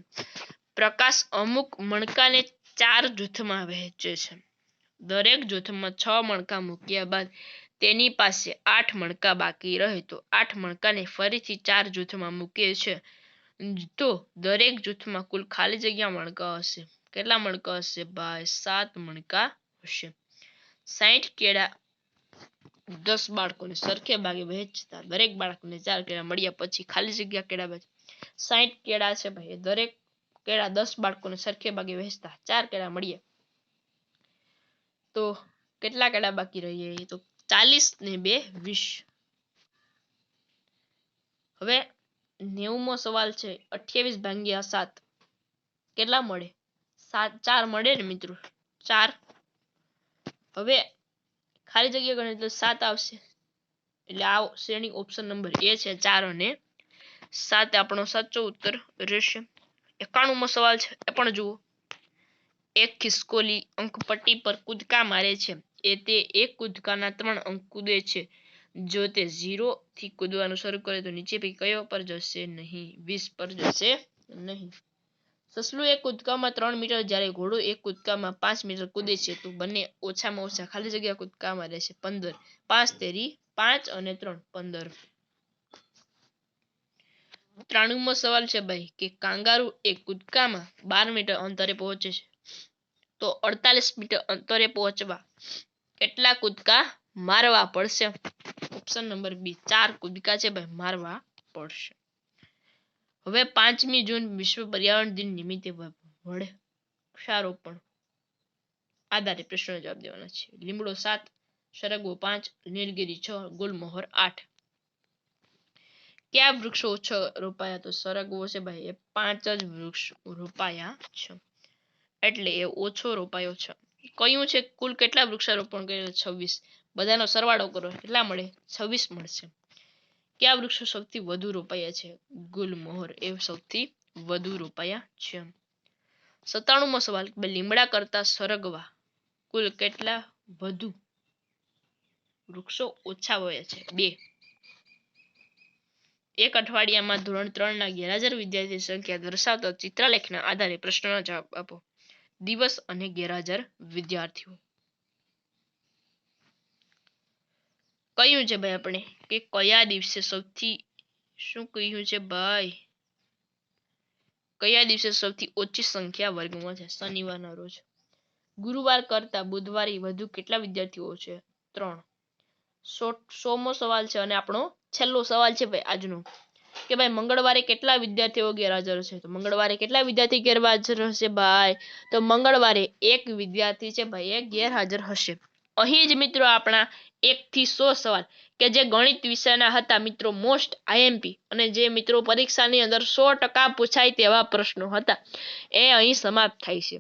Speaker 1: પ્રકાશ અમુક મણકાને 4 જૂથમાં વહેંચે છે. દરેક જૂથમાં 6 મણકા મૂક્યા બાદ તેની પાસે 8 મણકા બાકી રહે તો 8 મણકાને ફરીથી 4 જૂથમાં મૂકે છે તો દરેક જૂથમાં કુલ ખાલી જગ્યા મણકા હશે. કેટલા મણકા હશે ભાઈ? 7 મણકા હશે. 60 કેળા 10 બાળકોને સરખે ભાગે વહેંચતા દરેક બાળકને 4 કેળા મળ્યા પછી ખાલી જગ્યા કેળા બચે. 60 કેળા છે ભાઈ, દરેક કેળા 10 બાળકોને સરખે ભાગે વહેંચતા 4 કેળા મળ્યા તો કેટલા કેળા બાકી રહે? તો 40 ને 2 20. હવે 90મો સવાલ છે. 28 ભાગ્યા 7 કેટલા મળે? 4 મળે ને મિત્રો, 4. હવે ખાલી જગ્યા ગણે તો 7 આવશે, એટલે આ શ્રેણી ઓપ્શન નંબર એ છે 4 અને 7 આપણો સાચો ઉત્તર રહેશે. 91મો સવાલ છે, એ પણ જુઓ. એક ખિસકોલી અંકપટ્ટી પર કૂદકા મારે છે. તે એક કૂદકાના 3 અંક કૂદે છે. જો તે 0 થી કૂદવાનું શરૂ કરે તો નીચે પૈકી કયો પર જશે નહીં? 20 પર જશે નહીં. સસલું એક કૂદકામાં 3 મીટર જ્યારે ઘોડો એક કૂદકામાં 5 મીટર કૂદે છે તો બંને ઓછામાં ઓછા ખાલી જગ્યા કૂદકામાં રહેશે 15. 5 તેરી 5 અને 3 15. 93મો સવાલ છે ભાઈ કે કાંગારૂ એક કૂદકામાં 12 મીટર અંતરે પહોંચે છે તો 48 મીટર અંતરે પહોંચવા કેટલા કૂદકા મારવા પડશે? ઓપ્શન નંબર બી 4 કૂદકા છે ભાઈ મારવા પડશે. હવે 5મી જૂન વિશ્વ પર્યાવરણ દિન નિમિત્તે વૃક્ષારોપણ આધારે પ્રશ્નનો જવાબ દેવાના છે. લીમડો 7, સરગવો 5, નીલગિરી 6, ગુલમોહર 8. કયા વૃક્ષો ઓછો રોપાયા? તો સરગવો છે ભાઈ એ 5 જ વૃક્ષ રોપાયા છે, એટલે એ ઓછો રોપાયો છે. કયું છે કુલ કેટલા વૃક્ષારોપણ કરેલા? 26. બધાનો સરવાળો કરો કેટલા મળે? 26 મળશે. કયા વૃક્ષો સૌથી વધુ રોપાયા છે? ગુલમોહર એ સૌથી વધુ રોપાયા છે. 97મો સવાલ લીમડા કરતા સરગવા કુલ કેટલા વધુ વૃક્ષો ઓછા વાવ્યા છે? 2. એક અઠવાડિયામાં ધોરણ 3ના ગેરહાજર વિદ્યાર્થી સંખ્યા દર્શાવતા ચિત્રલેખના આધારે પ્રશ્નનો જવાબ આપો. દિવસ અને ગેરહાજર વિદ્યાર્થીઓ. કયું છે ભાઈ આપણે કે કયા દિવસે સૌથી શું કહ્યું છે ભાઈ? કયા દિવસે સૌથી ઓછી સંખ્યા વર્ગમાં છે? શનિવારના રોજ. ગુરુવાર કરતા બુધવારે વધુ કેટલા વિદ્યાર્થીઓ છે? 3. 100મો સવાલ છે અને આપણો છેલ્લો સવાલ છે ભાઈ આજનો કે ભાઈ મંગળવારે કેટલા વિદ્યાર્થીઓ ગેરહાજર છે? તો મંગળવારે કેટલા વિદ્યાર્થી ગેરહાજર હશે ભાઈ? તો મંગળવારે 1 વિદ્યાર્થી છે ભાઈ એ ગેરહાજર હશે. અહીં જ મિત્રો આપણા 1 થી 100 સવાલ કે જે ગણિત વિષયના હતા મિત્રો મોસ્ટ આઈએમપી અને જે મિત્રો પરીક્ષાની અંદર 100% પૂછાય તેવા પ્રશ્નો હતા એ અહીં સમાપ્ત થાય છે.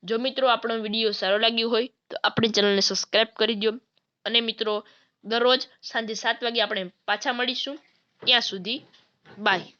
Speaker 1: જો મિત્રો આપણો વિડીયો સારો લાગ્યો હોય તો આપણી ચેનલને સબસ્ક્રાઇબ કરી દો અને મિત્રો દરરોજ સાંજે 7 વાગે આપણે પાછા મળીશું. ત્યાં સુધી બાય.